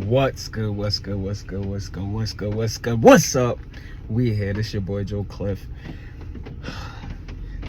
What's good? What's good? What's good? What's good? What's good? What's good? What's up? We here. This your boy Joe Cliff.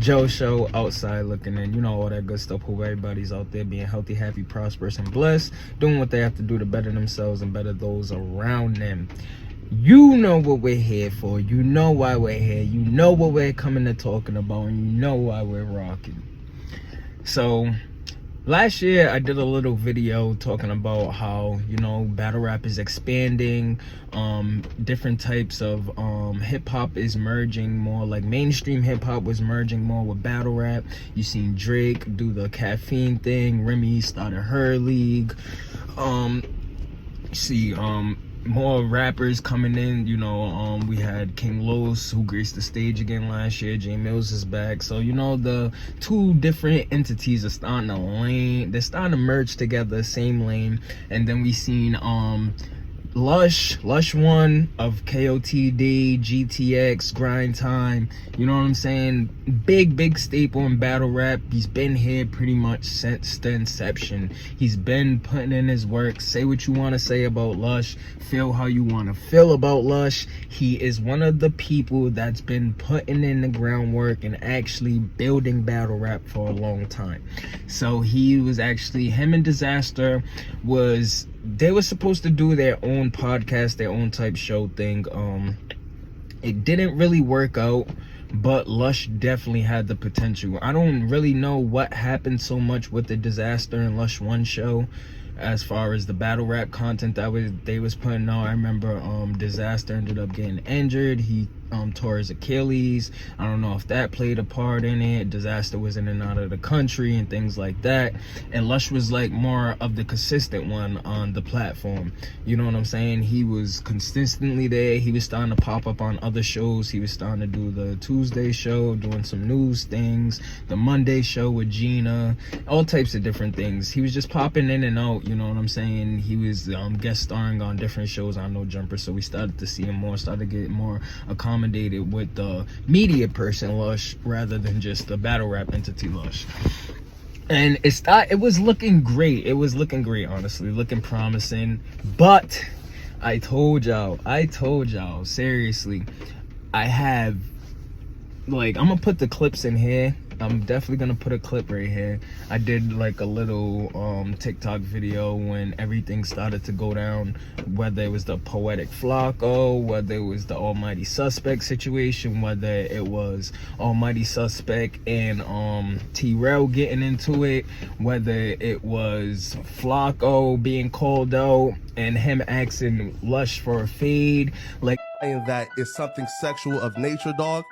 Joe Show, outside looking in. You know all that good stuff. Hope everybody's out there being healthy, happy, prosperous, and blessed. Doing what they have to do to better themselves and better those around them. You know what we're here for. You know why we're here. You know what we're coming to talking about. And you know why we're rocking. So last year I did a little video talking about how, you know, battle rap is expanding, different types of hip-hop is merging more, like mainstream hip-hop was merging more with battle rap. You seen Drake do the caffeine thing, Remy started her league, you see more rappers coming in, you know, we had King Lush, who graced the stage again last year. J Mills is back. So, you know, the two different entities are starting to lane, they're starting to merge together, same lane. And then we seen Lush 1 of KOTD, GTX, Grind Time, you know what I'm saying? Big staple in battle rap. He's been here pretty much since the inception. He's been putting in his work. Say what you want to say about Lush, feel how you want to feel about Lush. He is one of the people that's been putting in the groundwork and actually building battle rap for a long time. So he was actually, him and Disaster was, they were supposed to do their own podcast, their own type show thing. It didn't really work out, but Lush definitely had the potential. I don't really know what happened so much with the Disaster and Lush 1 show as far as the battle rap content that they was putting out. I remember Disaster ended up getting injured. He tore his Achilles. I don't know if that played a part in it. Disaster was in and out of the country and things like that, and Lush was like more of the consistent one on the platform, you know what I'm saying? He was consistently there. He was starting to pop up on other shows. He was starting to do the Tuesday show, doing some news things, the Monday show with Gina, all types of different things. He was just popping in and out, you know what I'm saying? He was guest starring on different shows on No Jumper, so we started to see him more, started to get more accommodated with the media person Lush rather than just the battle rap entity Lush. And it was looking great. It was looking great, honestly, looking promising. But I told y'all, seriously, I have, like, I'm gonna put the clips in here. I'm definitely gonna put a clip right here. I did like a little TikTok video when everything started to go down, whether it was the Poetic Flacco, whether it was the Almighty Suspect situation, whether it was Almighty Suspect and T-Rail getting into it, whether it was Flacco being called out and him asking Lush for a fade. Like, saying that it's something sexual of nature, dog,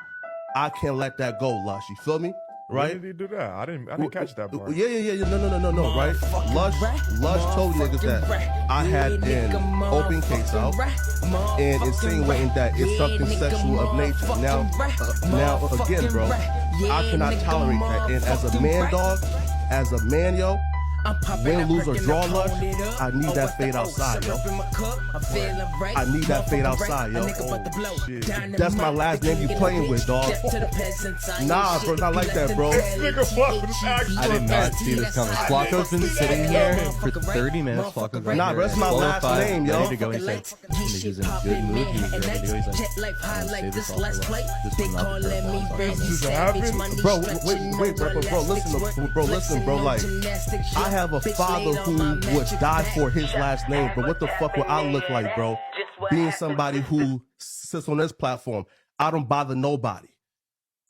I can't let that go, Lush. You feel me? Right? When did he do that? I didn't catch that part. Yeah. No, right? Lush told niggas that I had an open case out and insinuating that it's something sexual of nature. Now again, bro, I cannot tolerate that. And as a man, dog, as a man, yo, win, lose, or draw, Lush, I need that fade outside, yo. I need that fade outside, yo. Oh, shit. That's my last name you playing with, dog. Nah, bro, not like that, bro. I did not see this coming. Flacco's been sitting here for 30 minutes. Flacco's right Nah, here. bro, that's my last name, yo. Ready to go. He said he's in a good mood. He's ready to go. He's like, I'm gonna save this all for last. This is not the Bro, wait, bro, listen, bro, like, I have a father who would die for his last name, but what the fuck would I look like, bro? Being somebody who sits on this platform, I don't bother nobody.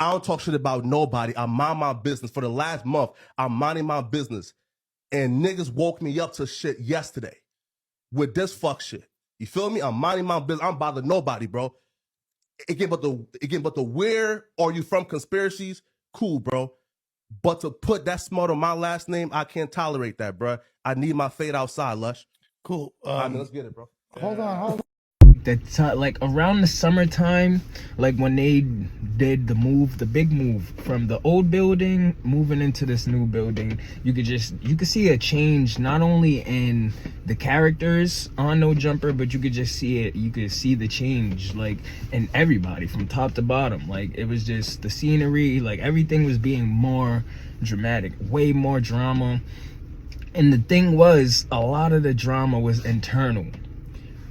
I don't talk shit about nobody. I mind my business. For the last month, I'm minding my business. And niggas woke me up to shit yesterday with this fuck shit. You feel me? I'm minding my business. I don't bother nobody, bro. Again, but the where are you from conspiracies? Cool, bro. But to put that smart on my last name, I can't tolerate that, bro. I need my fade outside, Lush. Cool. Let's get it, bro. Hold on. like around the summertime, like when they did the big move from the old building moving into this new building, you could see a change not only in the characters on No Jumper, but you could see the change like in everybody from top to bottom. Like it was just the scenery, like everything was being more dramatic, way more drama. And the thing was, a lot of the drama was internal.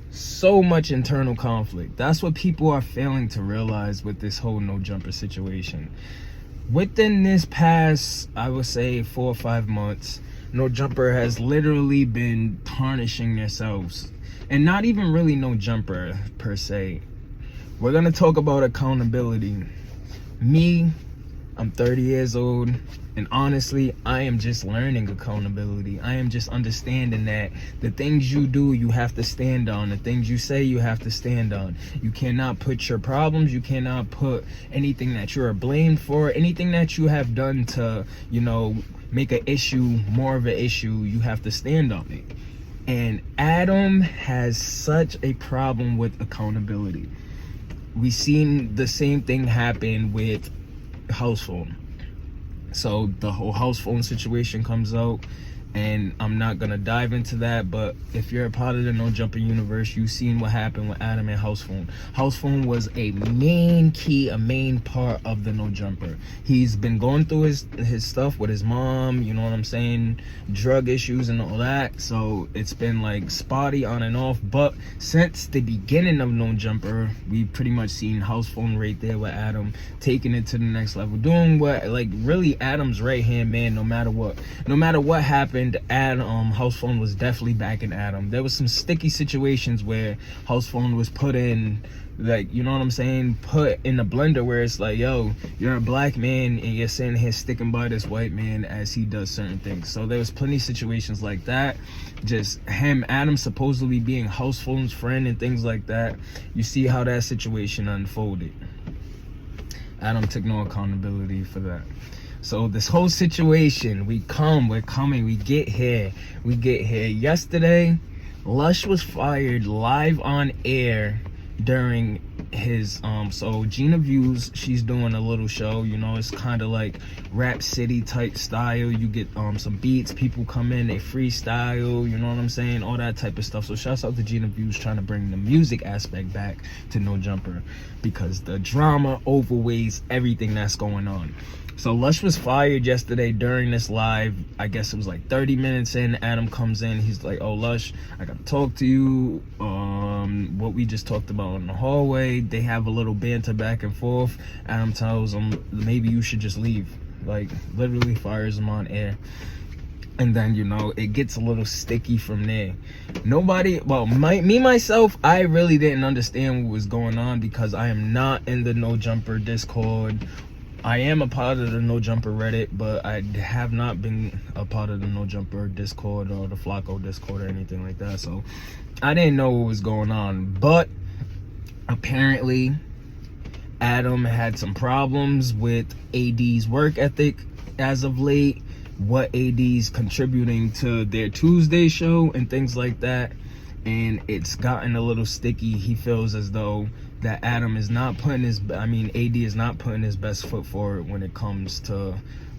So much internal conflict. That's what people are failing to realize with this whole no jumper situation. Within this past, I would say 4 or 5 months, no jumper has literally been tarnishing themselves. And not even really no jumper per se. We're gonna talk about accountability. Me, I'm 30 years old, and honestly, I am just learning accountability. I am just understanding that the things you do, you have to stand on. The things you say, you have to stand on. You cannot put your problems, you cannot put anything that you're blamed for, anything that you have done to, you know, make an issue more of an issue, you have to stand on it. And Adam has such a problem with accountability. We've seen the same thing happen with house phone. So the whole house phone situation comes out, and I'm not gonna dive into that, but if you're a part of the No Jumper universe, you've seen what happened with Adam and house phone. House phone was a main key, a main part of the No Jumper. He's been going through his stuff with his mom, you know what I'm saying, drug issues and all that, so it's been like spotty on and off. But since the beginning of No Jumper, we've pretty much seen house phone right there with Adam, taking it to the next level, doing what, like, really Adam's right hand man. No matter what happened, house phone was definitely backing Adam. There was some sticky situations where house phone was put in, like, you know what I'm saying, put in the blender, where it's like, yo, you're a black man and you're sitting here sticking by this white man as he does certain things. So there was plenty of situations like that. Just Adam supposedly being house phone's friend and things like that. You see how that situation unfolded. Adam took no accountability for that. So this whole situation, we get here. Yesterday, Lush was fired live on air during his so Gina Views, she's doing a little show, you know, it's kind of like Rap City type style. You get some beats, people come in, they freestyle, you know what I'm saying, all that type of stuff. So shouts out to Gina Views trying to bring the music aspect back to No Jumper, because the drama overweighs everything that's going on. So Lush was fired yesterday during this live. I guess it was like 30 minutes in. Adam comes in. He's like, oh, Lush, I got to talk to you. What we just talked about in the hallway. They have a little banter back and forth. Adam tells him, maybe you should just leave. Like, literally fires him on air. And then, you know, it gets a little sticky from there. Myself, I really didn't understand what was going on, because I am not in the No Jumper Discord. I am a part of the No Jumper Reddit, but I have not been a part of the No Jumper Discord or the Flacco Discord or anything like that. So I didn't know what was going on. But apparently Adam had some problems with AD's work ethic as of late, what AD's contributing to their Tuesday show and things like that. And it's gotten a little sticky. He feels as though that Adam is not putting AD is not putting his best foot forward when it comes to,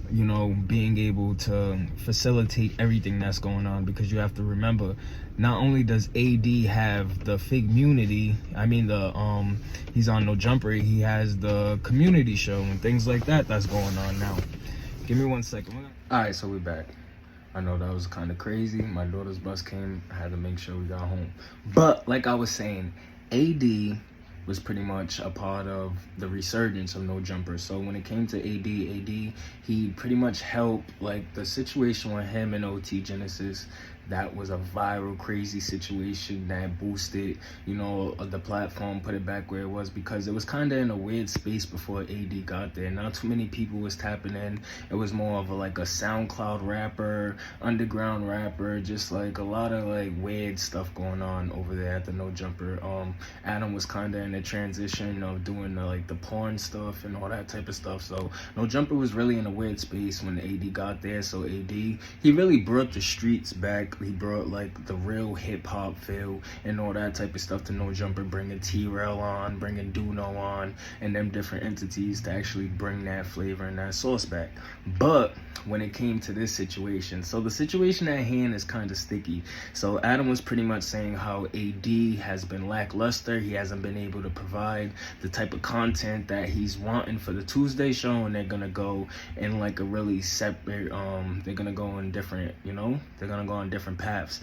you know, being able to facilitate everything that's going on. Because you have to remember, not only does AD have the Figmunity, he's on No Jumper, he has the community show and things like that that's going on now. Give me 1 second. All right, so we're back. I know that was kind of crazy. My daughter's bus came. I had to make sure we got home. But like I was saying, AD was pretty much a part of the resurgence of No Jumper. So when it came to AD, he pretty much helped, like, the situation with him and OT Genesis. That was a viral, crazy situation that boosted, you know, the platform, put it back where it was, because it was kind of in a weird space before AD got there. Not too many people was tapping in. It was more of a SoundCloud rapper, underground rapper, just like a lot of like weird stuff going on over there at the No Jumper. Adam was kind of in the transition of doing the porn stuff and all that type of stuff. So No Jumper was really in a weird space when AD got there. So AD, he really brought the streets back like the real hip hop feel and all that type of stuff to No Jumper, bringing T-Rail on, bringing Duno on, and them different entities to actually bring that flavor and that sauce back. But when it came to this situation, so the situation at hand is kind of sticky. So Adam was pretty much saying how AD has been lackluster. He hasn't been able to provide the type of content that he's wanting for the Tuesday show, and they're gonna go in like a really separate they're gonna go in different, they're gonna go on different paths.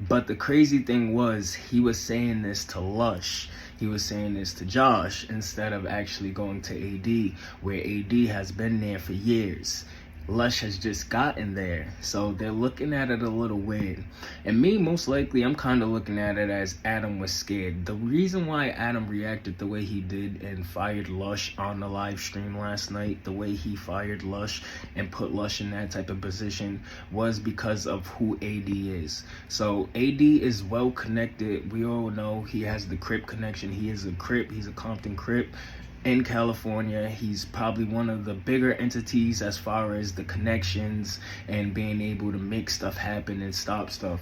But the crazy thing was, he was saying this to Lush, he was saying this to Josh, instead of actually going to AD, where AD has been there for years. Lush has just gotten there, so they're looking at it a little weird. And me, most likely, I'm kind of looking at it as Adam was scared. The reason why Adam reacted the way he did and fired Lush on the live stream last night, the way he fired Lush and put Lush in that type of position, was because of who AD is. So AD is well connected. We all know he has the Crip connection. He is a Crip. He's a Compton Crip in California. He's probably one of the bigger entities as far as the connections and being able to make stuff happen and stop stuff.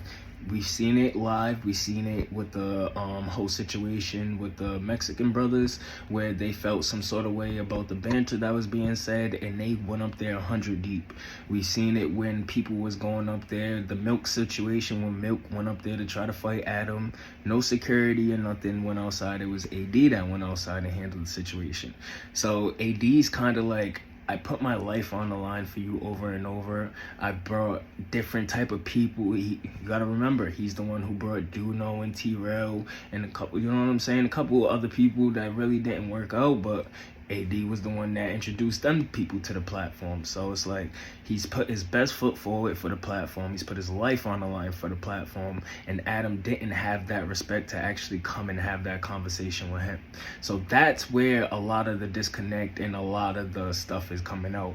We've seen it live. We've seen it with the whole situation with the Mexican brothers, where they felt some sort of way about the banter that was being said, and they went up there 100 deep. We've seen it when people was going up there. The Milk situation, when Milk went up there to try to fight Adam, no security or nothing went outside. It was AD that went outside and handled the situation. So AD's kind of like, I put my life on the line for you over and over. I brought different type of people. You gotta remember, he's the one who brought Duno and T-Rail and a couple, you know what I'm saying? A couple of other people that really didn't work out, but AD was the one that introduced them people to the platform. So it's like, he's put his best foot forward for the platform. He's put his life on the line for the platform. And Adam didn't have that respect to actually come and have that conversation with him. So that's where a lot of the disconnect and a lot of the stuff is coming out.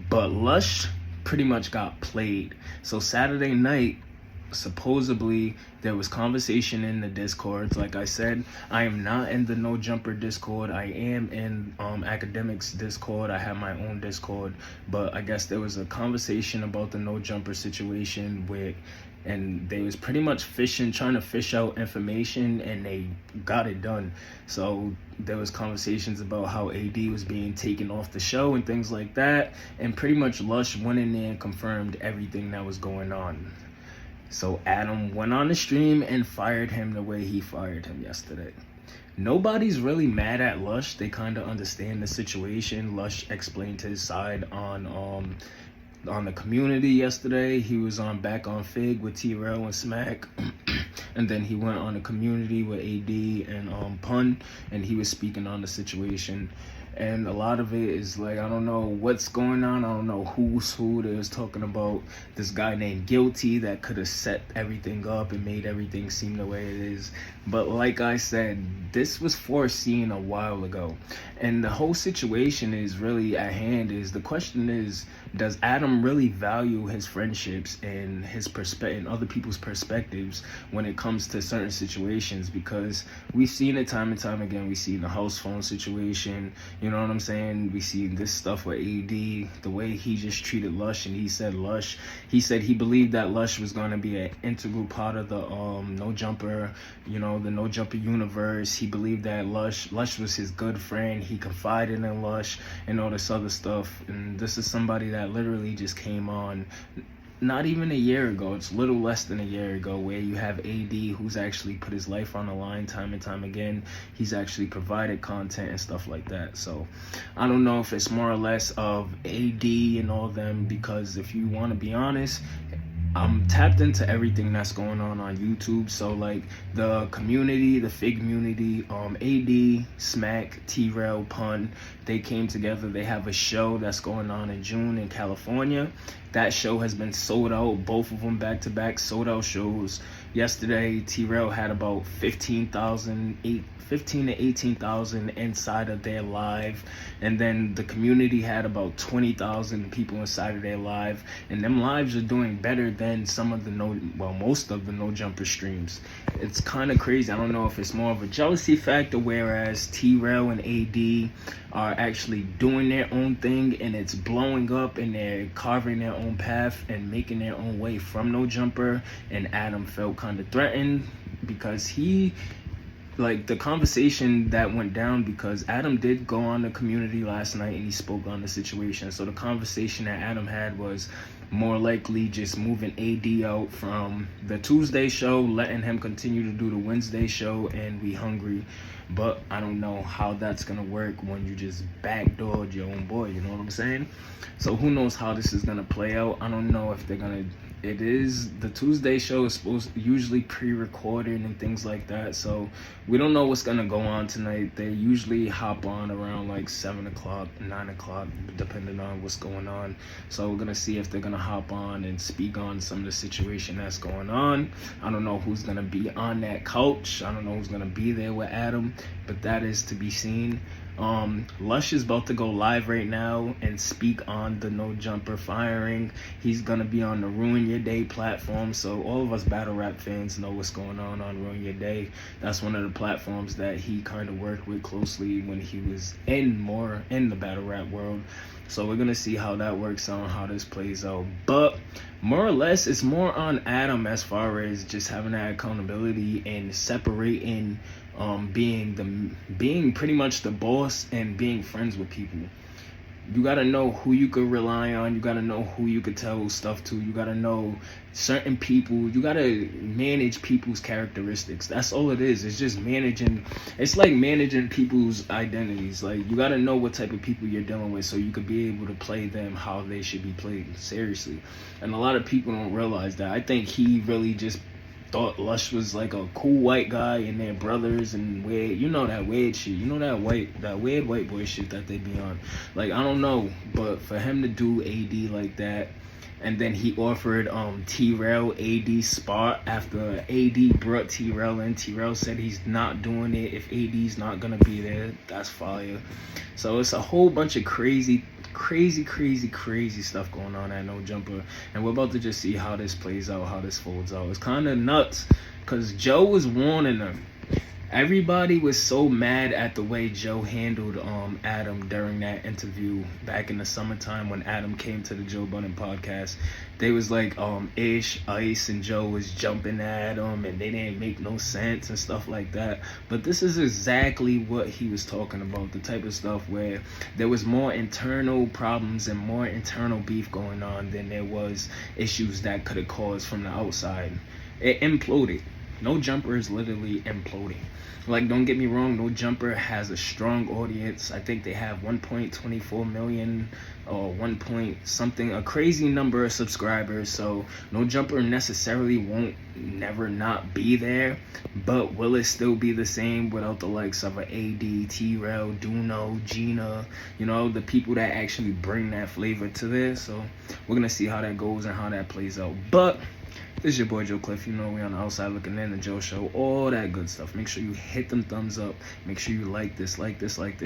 But Lush pretty much got played. So Saturday night, supposedly there was conversation in the Discords. Like I said, I am not in the No Jumper Discord. I am in Academics Discord. I have my own Discord, but I guess there was a conversation about the No Jumper situation and they was pretty much trying to fish out information, and they got it done. So there was conversations about how AD was being taken off the show and things like that, and pretty much Lush went in there and confirmed everything that was going on. So Adam went on the stream and fired him the way he fired him yesterday. Nobody's really mad at Lush. They kind of understand the situation. Lush explained his side on the community yesterday. He was back on Fig with T-Rail and Smack. And then he went on the community with AD and Pun, and he was speaking on the situation. And a lot of it is like, I don't know what's going on. I don't know who's who. They was talking about this guy named Guilty that could have set everything up and made everything seem the way it is. But like I said, this was foreseen a while ago. And the whole situation is really at hand. The question is, does Adam really value his friendships and his and other people's perspectives when it comes to certain situations? Because we've seen it time and time again. We've seen the house phone situation, you know what I'm saying? We see this stuff with AD, the way he just treated Lush, and he said he believed that Lush was going to be an integral part of the No Jumper, the No Jumper universe. He believed that Lush was his good friend. He confided in Lush and all this other stuff. And this is somebody that literally just came on not even a year ago. It's little less than a year ago, where you have AD, who's actually put his life on the line time and time again. He's actually provided content and stuff like that. So I don't know if it's more or less of AD and all them, because if you want to be honest, I'm tapped into everything that's going on YouTube. So like the community, the Fig community, AD, Smack, T-Rail, Pun, they came together. They have a show that's going on in June in California. That show has been sold out, both of them back-to-back sold out shows. Yesterday, T-Rail had about 15 to 18,000 inside of their live, and then the community had about 20,000 people inside of their live, and them lives are doing better than most of the No Jumper streams. It's kind of crazy. I don't know if it's more of a jealousy factor, whereas T-Rail and AD are actually doing their own thing and it's blowing up and they're carving their own path and making their own way from No Jumper, and Adam felt kind of threatened because the conversation that went down, because Adam did go on the community last night and he spoke on the situation. So the conversation that Adam had was more likely just moving AD out from the Tuesday show, letting him continue to do the Wednesday show, and We Hungry. But I don't know how that's gonna work when you just backdoored your own boy, you know what I'm saying? So who knows how this is gonna play out. I don't know if they're gonna, the Tuesday show is usually pre-recorded and things like that, so we don't know what's gonna go on tonight. They usually hop on around like 7 o'clock, 9 o'clock, depending on what's going on. So we're gonna see if they're gonna hop on and speak on some of the situation that's going on. I don't know who's gonna be on that couch. I don't know who's gonna be there with Adam, but that is to be seen. Lush is about to go live right now and speak on the No Jumper firing. He's gonna be on the Ruin Your Day platform, so all of us battle rap fans know what's going on Ruin Your Day. That's one of the platforms that he kind of worked with closely when he was more in the battle rap world. So we're gonna see how that works out, how this plays out. But more or less, it's more on Adam as far as just having that accountability and separating, being pretty much the boss and being friends with people. You gotta know who you could rely on. You gotta know who you could tell stuff to. You gotta know certain people. You gotta manage people's characteristics. That's all it is. It's just managing. It's like managing people's identities. Like, you gotta know what type of people you're dealing with so you could be able to play them how they should be played, seriously. And a lot of people don't realize that. I think he really just thought Lush was like a cool white guy and they're brothers and weird, you know, that weird shit, you know, that weird white boy shit that they be on. Like, I don't know, but for him to do AD like that, and then he offered T-Rail AD spot after AD brought T-Rail in. T-Rail said he's not doing it if AD's not gonna be there. That's fire. So it's a whole bunch of crazy stuff going on at No Jumper, and we're about to just see how this plays out, how this folds out. It's kind of nuts because Joe was warning them. Everybody was so mad at the way Joe handled Adam during that interview back in the summertime when Adam came to the Joe Budden podcast. They was like Ice and Joe was jumping at him and they didn't make no sense and stuff like that. But this is exactly what he was talking about, the type of stuff where there was more internal problems and more internal beef going on than there was issues that could have caused from the outside. It imploded. No Jumper is literally imploding. Like, don't get me wrong, No Jumper has a strong audience. I think they have 1.24 million or 1 point something, a crazy number of subscribers. So No Jumper necessarily won't never not be there, but will it still be the same without the likes of an AD, T-Rail, Duno, Gina, you know, the people that actually bring that flavor to this? So we're gonna see how that goes and how that plays out. But this is your boy Joe Cliff. You know, we on the outside looking in, the Joe Show, all that good stuff. Make sure you hit them thumbs up. Make sure you like this,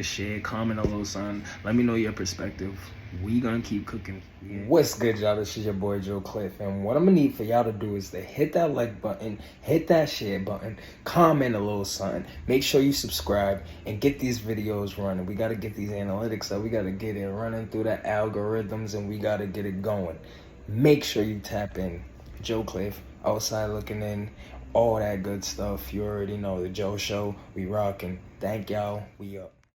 share, comment a little something. Let me know your perspective. We gonna keep cooking. Yeah. What's good, y'all? This is your boy Joe Cliff, and what I'm gonna need for y'all to do is to hit that like button, hit that share button, comment a little something. Make sure you subscribe and get these videos running. We gotta get these analytics up. We gotta get it running through the algorithms, and we gotta get it going. Make sure you tap in. Joe Cliff, outside looking in, all that good stuff. You already know, the Joe Show. We rocking. Thank y'all. We up.